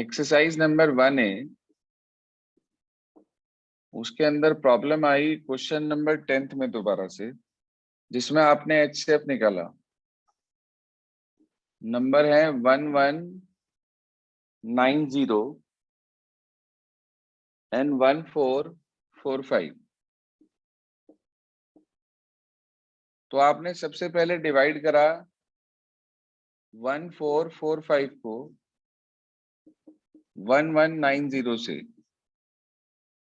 Exercise number 1 है, उसके अंदर प्रॉब्लम आई क्वेश्चन नंबर 10th में दोबारा से, जिसमें आपने HCF निकाला। नंबर है 1190 एंड 1445। तो आपने सबसे पहले डिवाइड करा 1445 को 1190 से।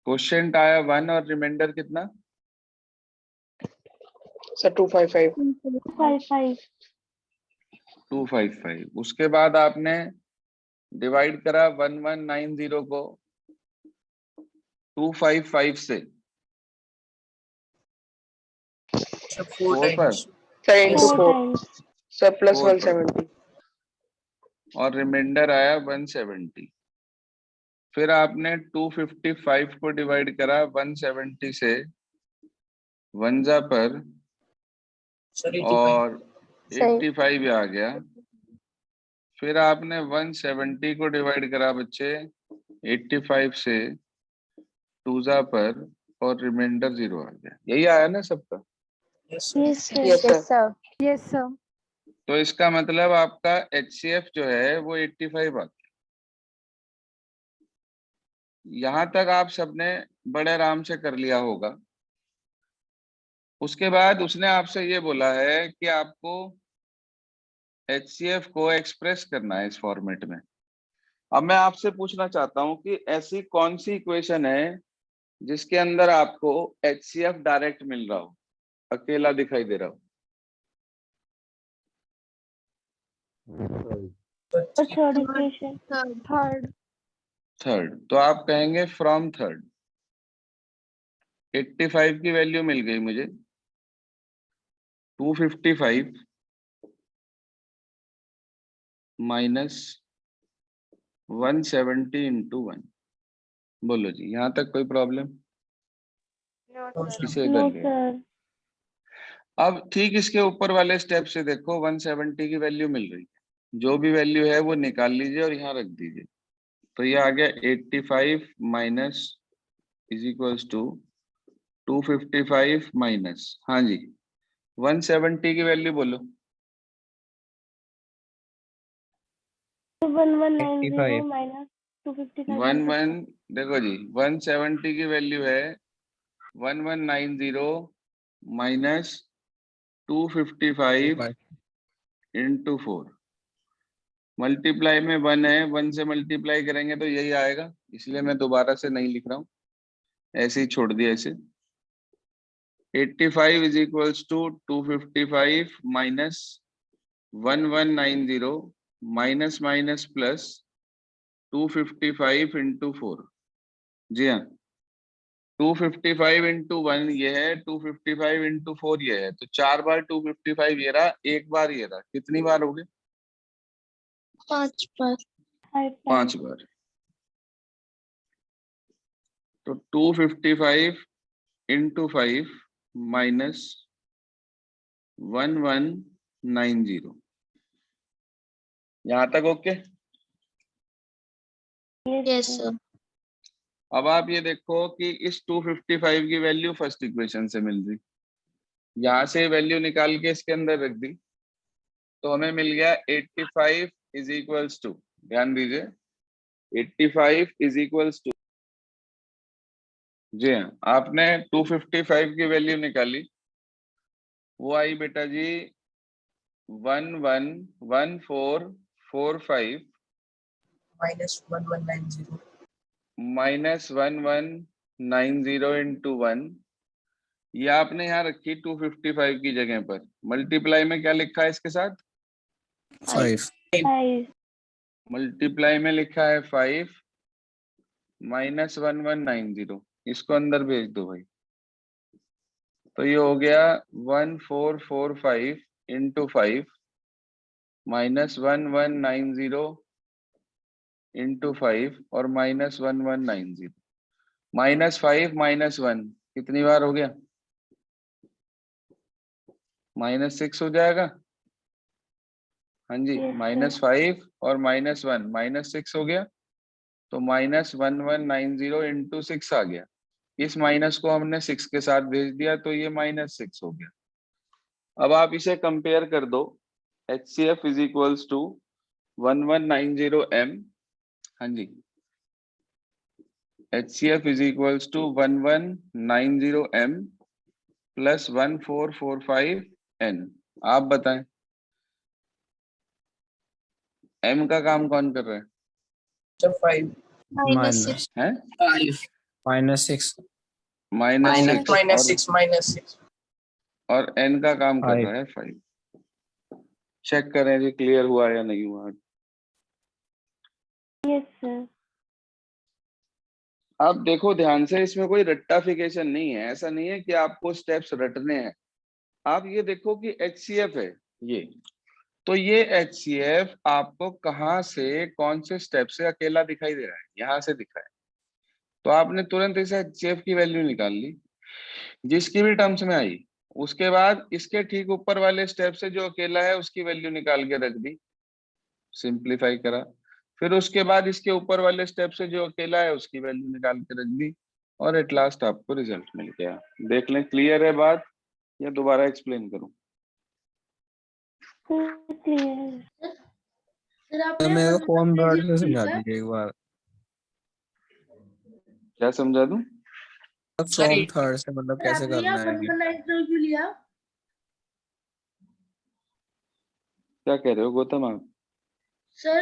क्वेश्चन आया 1 और रिमाइंडर कितना? सर 255। 255। उसके बाद आपने डिवाइड करा 1190 को 255 से। 4 पर सर इंटू 4 सर प्लस 4 पर 170 और रिमाइंडर आया 170। फिर आपने 255 को डिवाइड करा 170 से, 1 जा पर और 85 आ गया। फिर आपने 170 को डिवाइड करा बच्चे 85 से, 2 जा पर और रिमाइंडर 0 आ गया। यही आया ना सबका? Yes sir. तो इसका मतलब आपका HCF जो है वो 85 आ गया। यहां तक आप सबने बड़े आराम से कर लिया होगा। उसके बाद उसने आपसे ये बोला है कि आपको HCF को एक्सप्रेस करना है इस फॉर्मेट में। अब मैं आपसे पूछना चाहता हूं कि ऐसी कौन सी इक्वेशन है जिसके अंदर आपको HCF डायरेक्ट मिल रहा हो, अकेला दिखाई दे रहा हो? थर्ड। तो आप कहेंगे फ्रॉम थर्ड। 85 की वैल्यू मिल गई मुझे। 255 माइनस 170 इंटू 1। बोलो जी, यहां तक कोई प्रॉब्लम? किसे कर लिया? अब ठीक इसके ऊपर वाले स्टेप से देखो, 170 की वैल्यू मिल रही है। जो भी वैल्यू है वो निकाल लीजिए और यहाँ रख दीजिए। तो ये आ गया 85 minus is equals to 255 minus, हाँ जी, 170 की वैल्यू बोलो। 1190 माइनस 11 देखो जी, 170 की वैल्यू है 1190 माइनस 255 इंटू 4। मल्टीप्लाई में 1 है, 1 से मल्टीप्लाई करेंगे तो यही आएगा, इसलिए मैं दोबारा से नहीं लिख रहा हूँ, ऐसे ही छोड़ दिया इसे। 85 is equals to 255 minus 1190 minus minus plus 255 into 4। जी हाँ, 255 इंटू 1 ये है, 255 इंटू 4 ये है। तो 4 बार 255 ये रहा, एक बार ये रहा। कितनी बार हो गए? 5 बार। 5 बार। तो 255 इंटू 5 माइनस 1190। यहां तक ओके? Yes sir. अब आप ये देखो कि इस 255 की वैल्यू फर्स्ट इक्वेशन से मिल रही, यहां से वैल्यू निकाल के इसके अंदर रख दी, तो हमें मिल गया 85 इज इक्वल्स टू, ध्यान दीजिए, 85 इज इक्वल्स टू, जी हाँ, आपने 255 की वैल्यू निकाली, वो आई बेटा जी 111445 माइनस 1190 माइनस 1190 इंटू 1। ये आपने यहाँ रखी 255 की जगह पर। मल्टीप्लाई में क्या लिखा है इसके साथ? 5 मल्टीप्लाई में लिखा है 5 माइनस 1190। इसको अंदर भेज दो भाई। तो ये हो गया 1445 इंटू 5 माइनस 1190 इंटू 5 और माइनस 1190। माइनस 5 माइनस 1 कितनी बार हो गया? -6 हो जाएगा। हाँ जी, -5 और -1 -6 हो गया। तो -1190 इंटू 6 आ गया। इस माइनस को हमने 6 के साथ भेज दिया तो ये -6 हो गया। अब आप इसे कंपेयर कर दो, HCF is equals to 1190m। हाँ जी, HCF is equals to 1190m plus 1445n। आप बताएं m का काम कौन कर रहा है? So 5 minus है minus 6 -6 minus 6 minus 6. और n का काम कर 5 रहा है 5। चेक करें जी क्लियर हुआ या नहीं हुआ। Yes, sir. आप देखो ध्यान से, इसमें कोई रट्टाफिकेशन नहीं है, ऐसा नहीं है कि आपको स्टेप्स रटने हैं। आप ये देखो कि HCF है ये, तो ये HCF आपको कहाँ से कौन से स्टेप से अकेला दिखाई दे रहा है? यहाँ से दिख रहा है। तो आपने तुरंत इसे HCF की वैल्यू निकाल ली जिसकी भी टर्म्स में आई। उसके बाद इसके ठीक ऊपर वाले स्टेप से जो अकेला है उसकी वैल्यू निकाल के रख दी, सिंप्लीफाई करा। फिर उसके बाद इसके ऊपर वाले स्टेप से जो अकेला है उसकी वैल्यू निकाल के रख दी और एट लास्ट आपको रिजल्ट मिल गया। देख लें क्लियर है बात या दोबारा एक्सप्लेन करूं? Clear. सर तो आपने मेरे को फॉर्म वर्ड से 1190 समझा लिखा है? दीजिए एक बार। क्या समझा दूं? फ्रॉम थर्ड से मतलब सर कैसे आपने करना यहाँ है ये? 1190 क्यों लिया? क्या कह रहे हो गौतम आप? सर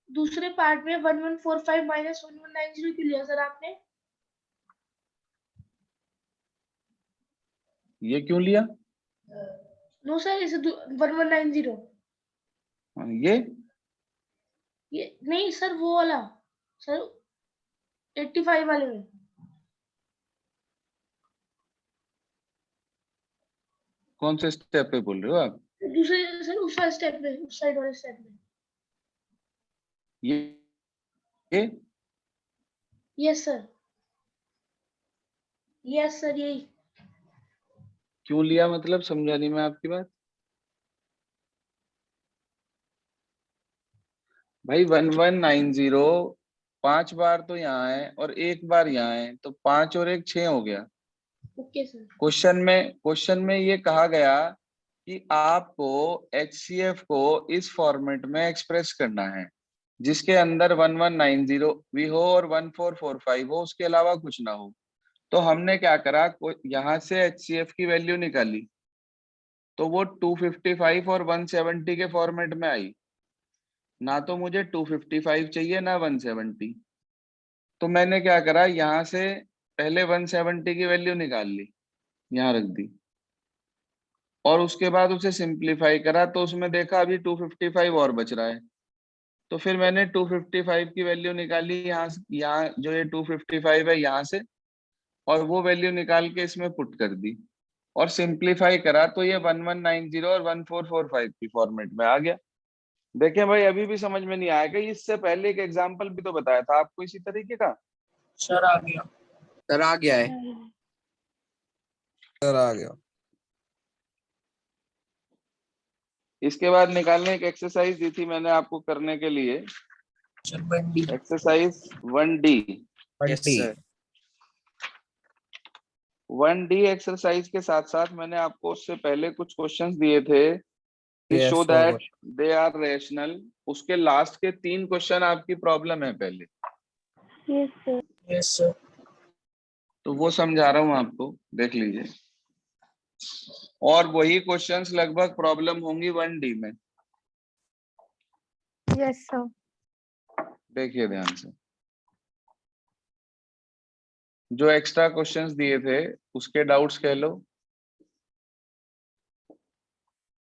दूसरे पार्ट में 1145 माइनस 1190 क्यों लिया सर आपने? ये क्यों लिया? नो सर, इसे 1190 ये नहीं सर, वो वाला सर 85 वाले में। कौन से स्टेप पे बोल रहे हो आप? दूसरे सर उस वाले स्टेप में, उस साइड वाले स्टेप में। ये यस सर, यस सर यही। क्यों लिया मतलब समझा नहीं मैं आपकी बात। भाई 1190 5 बार तो यहाँ है और 1 बार यहाँ है, तो 5 और 1 6 हो गया। Okay sir. क्वेश्चन में ये कहा गया कि आपको HCF को इस फॉर्मेट में एक्सप्रेस करना है जिसके अंदर 1190 भी हो और 1445 हो, उसके अलावा कुछ ना हो। तो हमने क्या करा, यहाँ से HCF की वैल्यू निकाली तो वो 255 और 170 के फॉर्मेट में आई। ना तो मुझे 255 चाहिए ना 170, तो मैंने क्या करा, यहाँ से पहले 170 की वैल्यू निकाल ली, यहाँ रख दी और उसके बाद उसे सिंप्लीफाई करा तो उसमें देखा अभी 255 और बच रहा है। तो फिर मैंने 255 की वैल्यू निकाली यहाँ जो ये 255 है यहाँ से, और वो वैल्यू निकाल के इसमें पुट कर दी और सिंप्लीफाई करा तो ये 1190 और 1445 की फॉर्मेट में आ गया। देखें भाई अभी भी समझ में नहीं आएगा, इससे पहले एक एग्जांपल भी तो बताया था आपको इसी तरीके का। सर आ गया। सर आ गया है। सर आ गया। इसके बाद निकालने एक एक्सरसाइज दी थी मैंने आपको करने के लिए, sir 1D exercise 1D। Yes sir. 1D exercise के साथ साथ मैंने आपको उससे पहले कुछ क्वेश्चंस दिए थे कि Yes, show forward. That they are rational. उसके लास्ट के 3 क्वेश्चन आपकी प्रॉब्लम है पहले, Yes, sir. yes sir. तो वो समझा रहा हूं आपको, देख लीजिए। और वही क्वेश्चंस लगभग प्रॉब्लम होंगी 1D में। Yes, sir. देखिए ध्यान से, जो एक्स्ट्रा क्वेश्चंस दिए थे उसके डाउट्स कह लो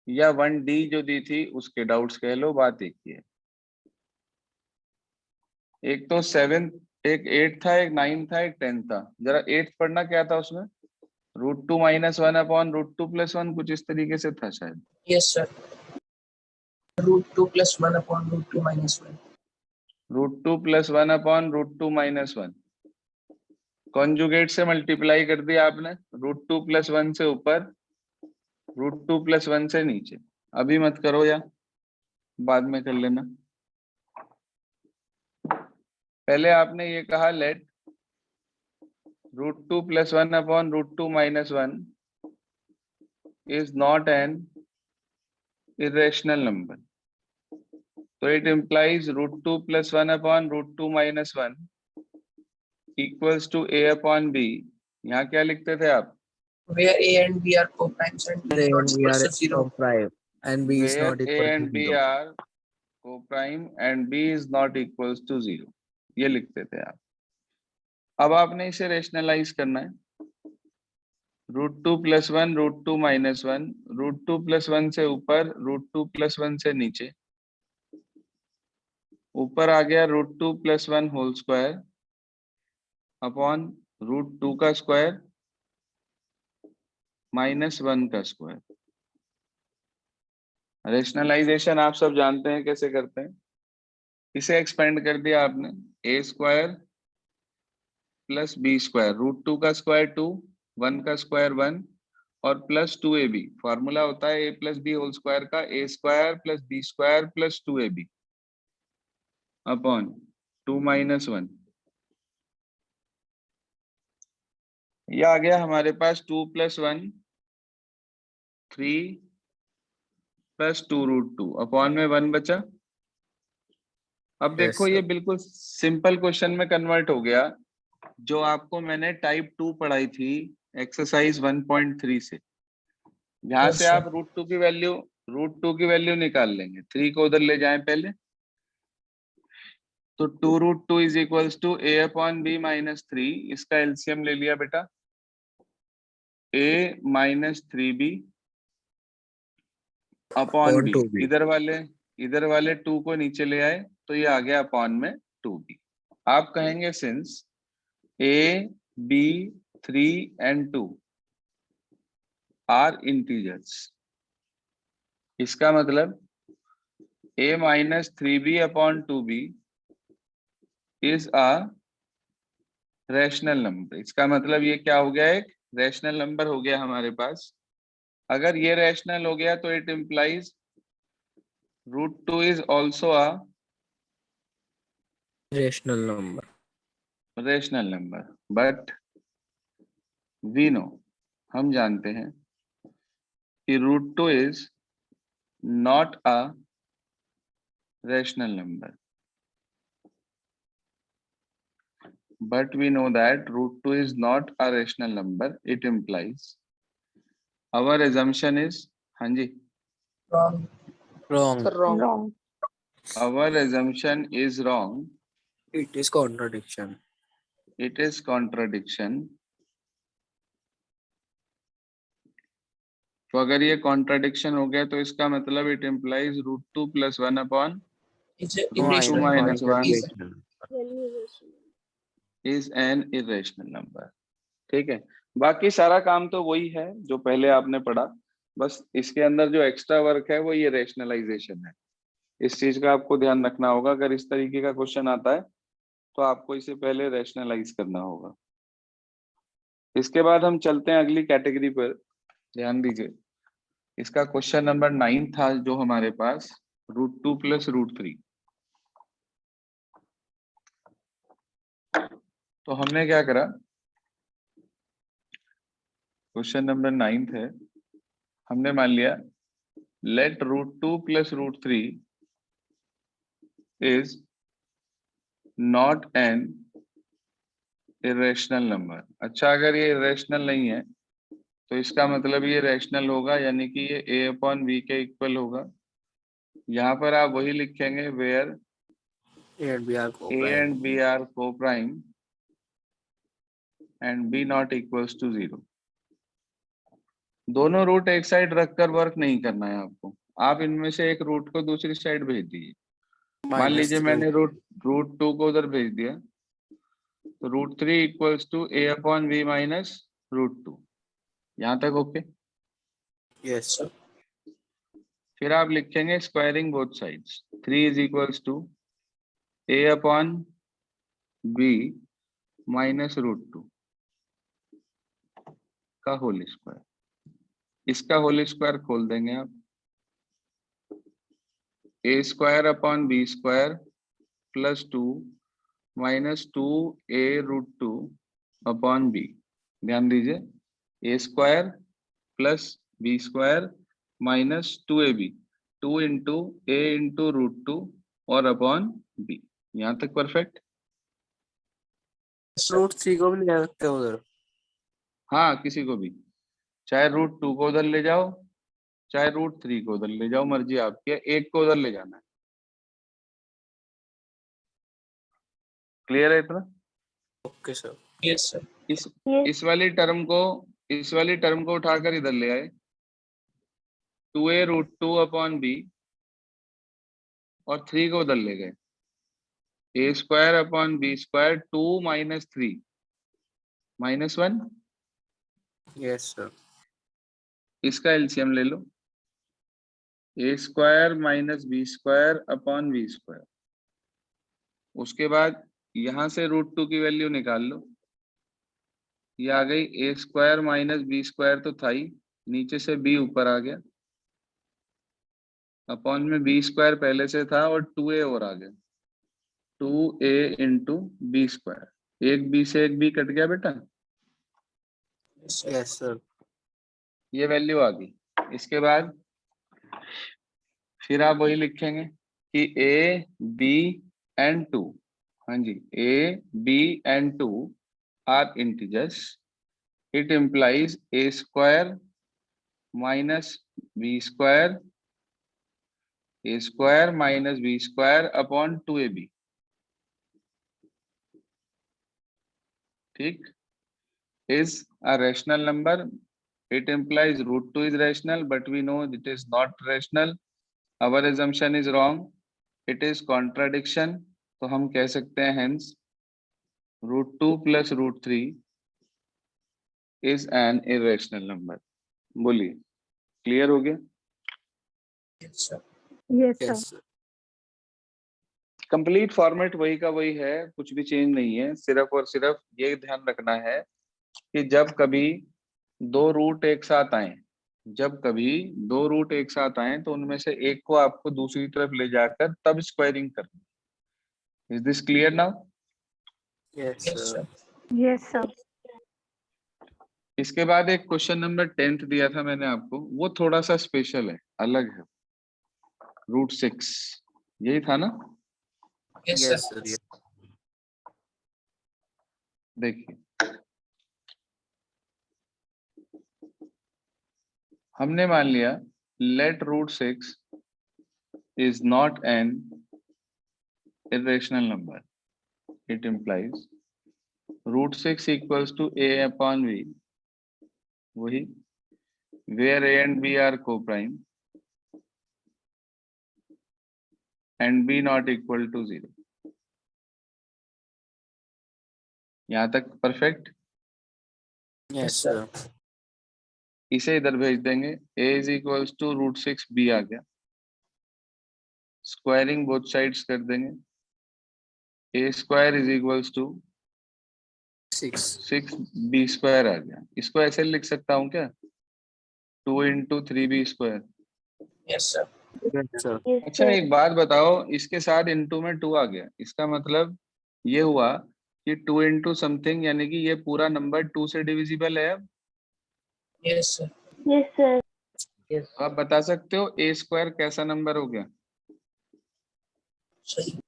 या 1D जो दी थी उसके डाउट्स कह लो, बात एक ही है। एक तो 7, एक 8 था, एक 9 था, एक 10 था। जरा 8 पढ़ना क्या था उसमें, √2 - 1 अपॉन √2 + 1 कुछ इस तरीके से था शायद। Yes sir. √2 + 1 upon √2 - 1. √2 + 1 upon √2 - 1 conjugate से मल्टीप्लाई कर दिया आपने, √2 + 1 से ऊपर, √2 + 1 से नीचे। अभी मत करो या बाद में कर लेना। पहले आपने ये कहा late √2 + 1 upon √2 - 1 is not an irrational number. So it implies √2 + 1 upon √2 - 1 equals to a upon b. यहाँ क्या लिखते थे आप? where A and B are co-primes and B is not And we equals are to 0. prime and B is Where not a equal to and b 0. are co-prime and b is not equals to 0. ये लिखते थे आप. अब आपने इसे rationalise करना है. √2 + 1 √2 - 1 √2 + 1 से ऊपर √2 + 1 से नीचे. ऊपर आ गया √2 + 1 होल स्क्वायर अपॉन √2 का स्क्वायर -1 का स्क्वायर. रेशनलाइजेशन आप सब जानते हैं कैसे करते हैं. इसे एक्सपेंड कर दिया आपने. a² + b². √2 का स्क्वायर 2, 1 का स्क्वायर 1 और प्लस 2ab. फॉर्मूला होता है a + b होल स्क्वायर का a² + b² + 2ab अपॉन 2 - 1. ये आ गया हमारे पास 2 + 1 3 + 2 √2 अपॉन में 1 बचा. अब देखो sir. ये बिल्कुल सिंपल क्वेश्चन में कन्वर्ट हो गया जो आपको मैंने टाइप 2 पढ़ाई थी एक्सरसाइज 1.3 से. यहाँ Yes, से sir. आप √2 की वैल्यू निकाल लेंगे. 3 को उधर ले जाएं पहले. तो 2 √2 is equals to a upon b - 3. इसका एलसीएम ले लिया बेटा. a - 3b upon On b. 2B. इधर वाले 2 को नीचे ले आए तो ये आ गया अपॉन में 2b. आप कहेंगे since a, b, 3 and 2 are integers, इसका मतलब a - 3b upon 2b is a rational number. इसका मतलब ये क्या हो गया? एक रैशनल नंबर हो गया हमारे पास. अगर ये रैशनल हो गया तो it implies √2 is also a Rational number. Rational number. But we know, हम जानते हैं कि √2 is not a rational number. But we know that √2 is not a rational number. It implies our assumption is, हाँ जी, Wrong. Wrong. Sir, wrong. Wrong. our assumption is wrong. It is contradiction. It is contradiction. तो अगर ये contradiction हो गया तो इसका मतलब it implies √2 + 1 upon It's a √2 irrational - number. 1 Is is an irrational number. ठीक है. बाकी सारा काम तो वही है जो पहले आपने पढ़ा. बस इसके अंदर जो एक्स्ट्रा वर्क है वो ये रेशनलाइजेशन है. इस चीज का आपको ध्यान रखना होगा. अगर इस तरीके का क्वेश्चन आता है तो आपको इसे पहले रेशनलाइज करना होगा. इसके बाद हम चलते हैं अगली कैटेगरी पर. ध्यान दीजिए, इसका क्वेश्चन नंबर 9 था जो हमारे पास √2 + √3. तो हमने क्या करा, क्वेश्चन नंबर 9 है, हमने मान लिया let √2 + √3 is not an irrational number. अच्छा, अगर ये इरेशनल नहीं है तो इसका मतलब ये रैशनल होगा, यानी कि ये a अपॉन b के इक्वल होगा. यहाँ पर आप वही लिखेंगे where A and B are a co-prime. and b are co-prime and b not equals to 0. दोनों रूट एक साइड रखकर वर्क नहीं करना है आपको. आप इनमें से एक रूट को दूसरी साइड भेज दीजिए. मान Minus लीजिए 2. मैंने √2 को उधर भेज दिया तो √3 equals to a upon b minus √2. यहाँ तक ओके? Yes, sir. फिर आप लिखेंगे squaring both sides. 3 is equals to a upon b minus √2 का होल स्क्वायर. इसका होल स्क्वायर खोल देंगे आप. a² upon b² + 2 minus 2a√2 upon B. ध्यान दीजिए, A square plus B square minus 2ab, 2 into A into √2 और upon B. यहाँ तक परफेक्ट? √3 को भी ले सकते हो उधर। हाँ, किसी को भी, चाहे √2 को उधर ले जाओ, चाहे √3 को उधर ले जाओ, मर्जी आपकी है, एक को उधर ले जाना है। क्लियर है इतना? Okay sir. Yes sir. इस Yes. इस वाली टर्म को उठाकर इधर ले आए, 2a√2 अपॉन बी, और 3 को उधर ले गए, A square upon B square, 2 minus 3 minus 1। Yes sir. इसका एलसीएम ले लो, A square minus B square upon B square. उसके बाद यहां से √2 की वैल्यू निकाल लो, ये आ गई ए स्क्वायर माइनस बी स्क्वायर तो था ही, नीचे से बी ऊपर आ गया, अपॉन में बी स्क्वायर पहले से था और 2a और आ गया, 2a इंटू बी स्क्वायर। एक बी से एक बी कट गया बेटा, यस सर। ये वैल्यू आ गई। इसके बाद फिर आप वही लिखेंगे कि a b and 2, हाँ जी, a b and 2 are integers, it implies a square minus b square, a square minus b square upon 2ab। ठीक, is a rational number, it implies √2 is rational, but we know it is not rational, our assumption is wrong, it is contradiction, तो हम कह सकते हैं hence √2 plus √3 is an irrational number। बोलिए, clear हो गया? Yes sir. Yes, sir. Yes sir. Complete format वही का वही है, कुछ भी चेंज नहीं है, सिर्फ और सिर्फ ये ध्यान रखना है कि जब कभी दो रूट एक साथ आए, तो उनमें से एक को आपको दूसरी तरफ ले जाकर तब स्क्वायरिंग करनी। Is this clear now? Yes yes sir. Sir. Yes, sir. इसके बाद एक क्वेश्चन नंबर 10 दिया था मैंने आपको, वो थोड़ा सा स्पेशल है, अलग है, √6, यही था ना? Yes yes sir. सर। देखिए, हमने मान लिया late √6 is not an irrational number, it implies √6 equals to a upon b, वही, where a and b are co-prime and b not equal to 0। यहां तक परफेक्ट? Yes sir. इसे इधर भेज देंगे, a is equals to √6 b आ गया, squaring both sides कर देंगे, a square is equals to 6 b square आ गया। इसको ऐसे लिख सकता हूँ क्या, 2 into 3b square. Yes sir. Yes sir. Yes, अच्छा, sir. एक बात बताओ, इसके साथ इंटू में 2 आ गया, इसका मतलब ये हुआ कि 2 इंटू समथिंग, यानी कि ये पूरा नंबर 2 से डिविजिबल है। अब यस सर। Yes, sir. आप बता सकते हो a स्क्वायर कैसा नंबर हो गया? सही।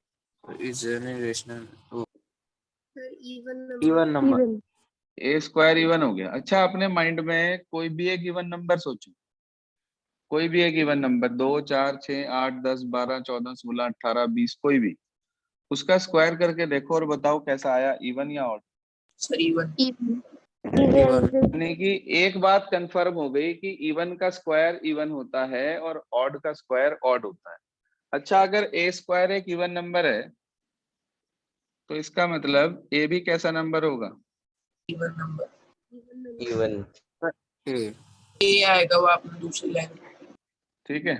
Is an irrational even even number. Even. a square even हो गया। अच्छा, अपने माइंड में कोई भी एक इवन नंबर सोचो, कोई भी एक इवन नंबर, 2 4 6 8 10 12 14 16 18 20, कोई भी, उसका स्क्वायर करके देखो और बताओ कैसा आया, इवन या ऑड? Sir even. Even. यानी कि एक बात कंफर्म हो गई कि इवन का स्क्वायर इवन होता है और ऑड का स्क्वायर ऑड होता है। अच्छा, अगर ए स्क्वायर एक इवन नंबर है तो इसका मतलब ए भी कैसा नंबर होगा? Even number. इवन। ए आएगा वो आपने दूसरी लाइन। ठीक है,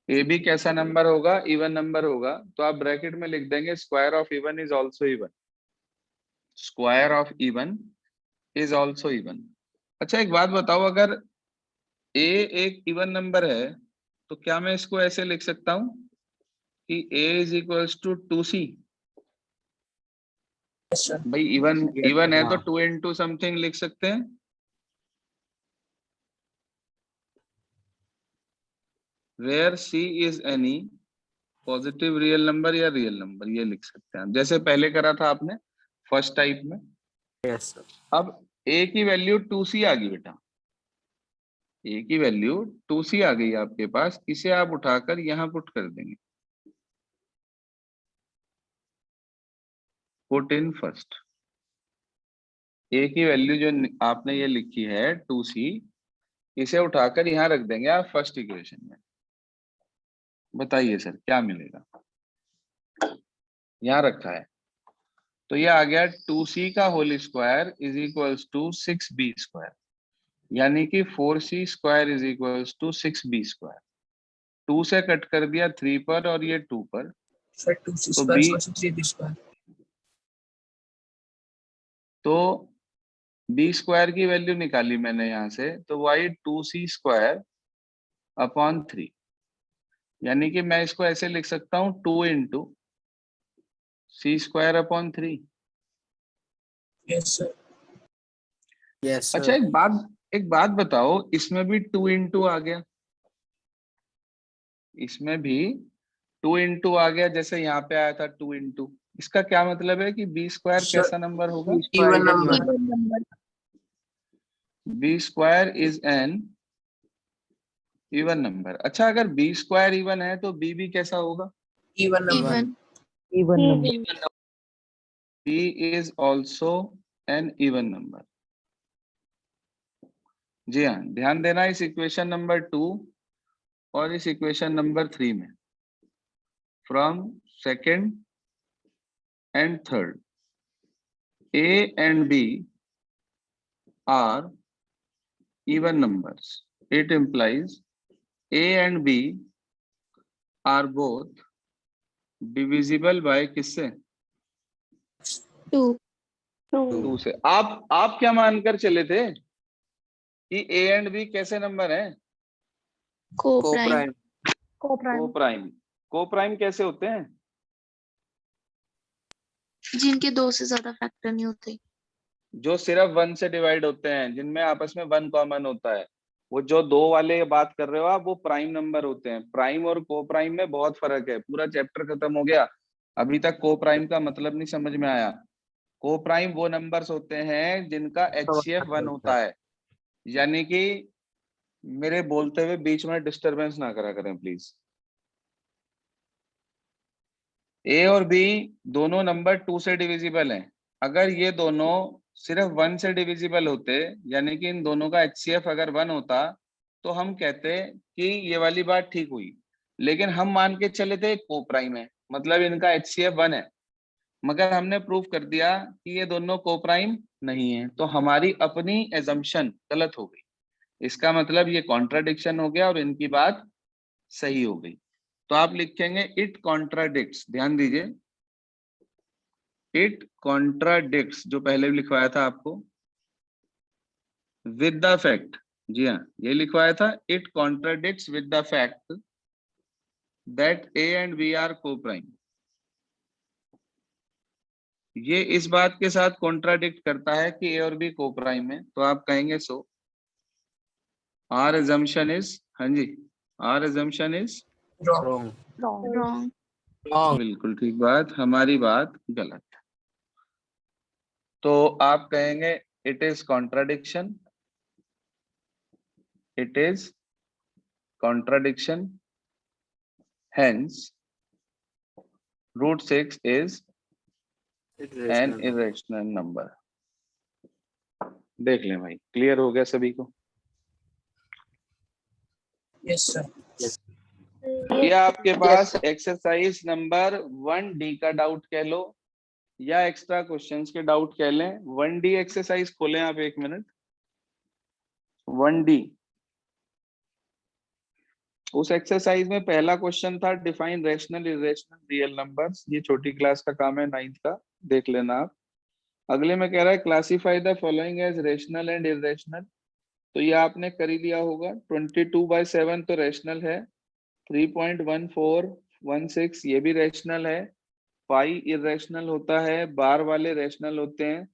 ए भी कैसा नंबर होगा? इवन नंबर होगा। तो आप ब्रैकेट में लिख देंगे square of even is also even, square of even is also even. अच्छा, एक बात बताओ, अगर ए एक इवन नंबर है तो क्या मैं इसको ऐसे लिख सकता हूं कि a is equals to 2c? Yes, sir. भाई इवन इवन है तो हाँ। 2 into समथिंग लिख सकते हैं। Where C is any positive real number या रियल नंबर, ये लिख सकते हैं जैसे पहले करा था आपने फर्स्ट टाइप में। Yes, sir. अब ए की वैल्यू 2c आ गई बेटा, ए की वैल्यू 2c आ गई आपके पास, इसे आप उठाकर यहां पुट कर देंगे, पुट इन फर्स्ट। ए की वैल्यू जो आपने ये लिखी है 2c, इसे उठाकर यहां रख देंगे आप फर्स्ट इक्वेशन में। बताइए सर क्या मिलेगा, यहां रखा है तो ये आ गया 2c का whole square is equals to 6b square, यानी कि 4c square is equals to 6b square. 2 से कट कर दिया 3 पर और ये 2 पर, Sir, 2c तो square b equals to 3b square. तो b स्क्वायर की वैल्यू निकाली मैंने यहां से, तो y 2c स्क्वायर अपॉन 3, यानी कि मैं इसको ऐसे लिख सकता हूं 2 into c square upon 3। Yes, sir. Yes, अच्छा sir. एक बात बताओ, इसमें भी 2 into आ गया, इसमें भी 2 into आ गया, जैसे यहाँ पे आया था 2 into, इसका क्या मतलब है कि b स्क्वायर Sir, कैसा नंबर होगा? Even number. b square is an even number. अच्छा अगर b स्क्वायर इवन है तो b भी कैसा होगा? Even number. Even. Even number. Even. b is also an even number। जी हाँ, ध्यान देना इस इक्वेशन नंबर 2 और इस इक्वेशन नंबर 3 में, from second and third, a and b are even numbers, it implies a and b are both divisible by किससे? 2. 2 से। आप क्या मानकर चले थे कि a and b कैसे नंबर हैं? Co-prime. Co-prime. को प्राइम कैसे होते हैं? जिनके 2 से ज्यादा फैक्टर नहीं होते। जो सिर्फ 1 से डिवाइड होते हैं, जिनमें आपस में 1 कॉमन होता है। वो जो 2 वाले बात कर रहे हो आप, वो प्राइम नंबर होते हैं। प्राइम और को प्राइम में बहुत फर्क है। पूरा चैप्टर खत्म हो गया, अभी तक को प्राइम का मतलब नहीं समझ में आया। को प्राइम वो नंबर्स होते हैं जिनका HCF 1 होता है, यानी कि मेरे बोलते हुए बीच में डिस्टरबेंस ना करा करें प्लीज। ए और बी दोनों नंबर 2 से डिविजिबल हैं। अगर ये दोनों सिर्फ 1 से डिविजिबल होते, यानी कि इन दोनों का HCF अगर 1 होता, तो हम कहते कि ये वाली बात ठीक हुई। लेकिन हम मान के चले थे को प्राइम है, मतलब इनका HCF 1 है, मगर हमने प्रूव कर दिया कि ये दोनों को प्राइम नहीं है, तो हमारी अपनी एजम्पशन गलत हो गई। इसका मतलब ये कॉन्ट्राडिक्शन हो गया और इनकी बात सही हो गई। तो आप लिखेंगे इट कॉन्ट्राडिक्ट्स, ध्यान दीजिए, इट कॉन्ट्राडिक्ट्स जो पहले भी लिखवाया था आपको, विद द फैक्ट। जी हाँ, ये लिखवाया था, it contradicts with the fact that A and B are coprime. ये इस बात के साथ कॉन्ट्राडिक्ट करता है कि ए और बी को प्राइम है, तो आप कहेंगे सो आर assumption इज, हाँ जी, our assumption is Wrong. Wrong. Wrong. बिल्कुल ठीक बात, हमारी बात गलत। तो आप कहेंगे it is contradiction, it is contradiction, hence √6 is an Irrational. Irrational number. देख लें भाई, क्लियर हो गया सभी को? Yes, sir. ये आपके पास एक्सरसाइज नंबर 1D का डाउट कह लो या एक्स्ट्रा क्वेश्चंस के डाउट कह लें। 1D एक्सरसाइज खोलें आप, 1 मिनट। 1D, उस एक्सरसाइज में पहला क्वेश्चन था define rational irrational real numbers. ये छोटी क्लास का काम है, 9th का, देख लेना आप। अगले में कह रहा है classify the following as rational and irrational, तो ये आपने कर ही लिया होगा। 22/7 तो रैशनल है, 3.1416 ये भी रैशनल है, पाई इरेशनल होता है, बार वाले रैशनल होते हैं।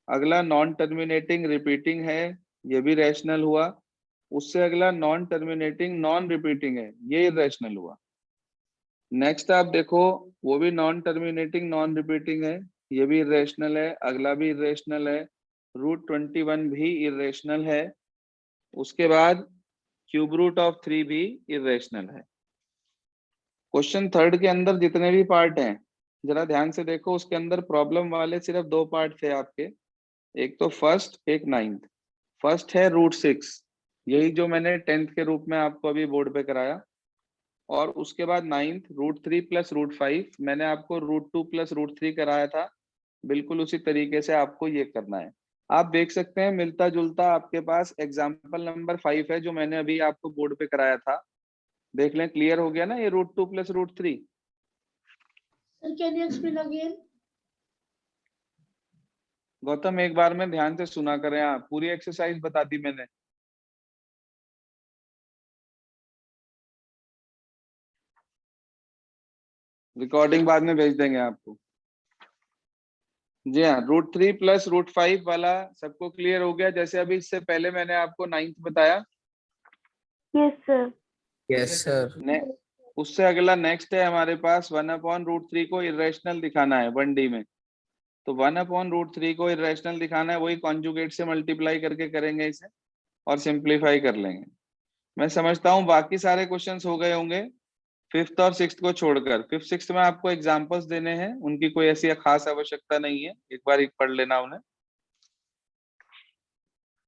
अगला नॉन टर्मिनेटिंग रिपीटिंग है, ये भी रैशनल हुआ। उससे अगला नॉन टर्मिनेटिंग नॉन रिपीटिंग है, ये इरेशनल हुआ। नेक्स्ट आप देखो, वो भी नॉन टर्मिनेटिंग नॉन रिपीटिंग है, ये भी इरेशनल है। अगला भी इरेशनल है। √21 भी इरेशनल है। उसके बाद क्यूब रूट ऑफ 3 भी इरेशनल है। क्वेश्चन थर्ड के अंदर जितने भी पार्ट हैं जरा ध्यान से देखो, उसके अंदर प्रॉब्लम वाले सिर्फ 2 पार्ट थे आपके, एक तो फर्स्ट, एक 9th। फर्स्ट है √6, यही जो मैंने 10th के रूप में आपको अभी बोर्ड पे कराया। और उसके बाद 9th √3 प्लस √5, मैंने आपको √2 प्लस √3 कराया था। बिल्कुल उसी तरीके से आपको ये करना है। आप देख सकते हैं मिलता जुलता आपके पास एग्जाम्पल नंबर 5 है, जो मैंने अभी आपको बोर्ड पे कराया था। देख लें, क्लियर हो गया ना ये √2 plus √3। Sir, can you explain again? Gautam एक बार में ध्यान से सुना करें, आप पूरी एक्सरसाइज बता दी मैंने। रिकॉर्डिंग बाद में भेज देंगे आपको। जी हाँ, √3 प्लस √5 वाला सबको क्लियर हो गया? जैसे अभी इससे पहले मैंने आपको 9th बताया। Yes, sir. Yes, sir. उससे अगला नेक्स्ट है हमारे पास 1/√3 को इरेशनल दिखाना है 1D में। तो 1/√3 को इरेशनल दिखाना है, वही कॉन्जुगेट से मल्टीप्लाई करके करेंगे इसे और सिंप्लीफाई कर लेंगे। मैं समझता हूँ बाकी सारे क्वेश्चंस हो गए होंगे 5th और 6th को छोड़कर। 5th 6th में आपको एग्जांपल्स देने हैं, उनकी कोई ऐसी खास आवश्यकता नहीं है, एक बार पढ़ लेना उन्हें।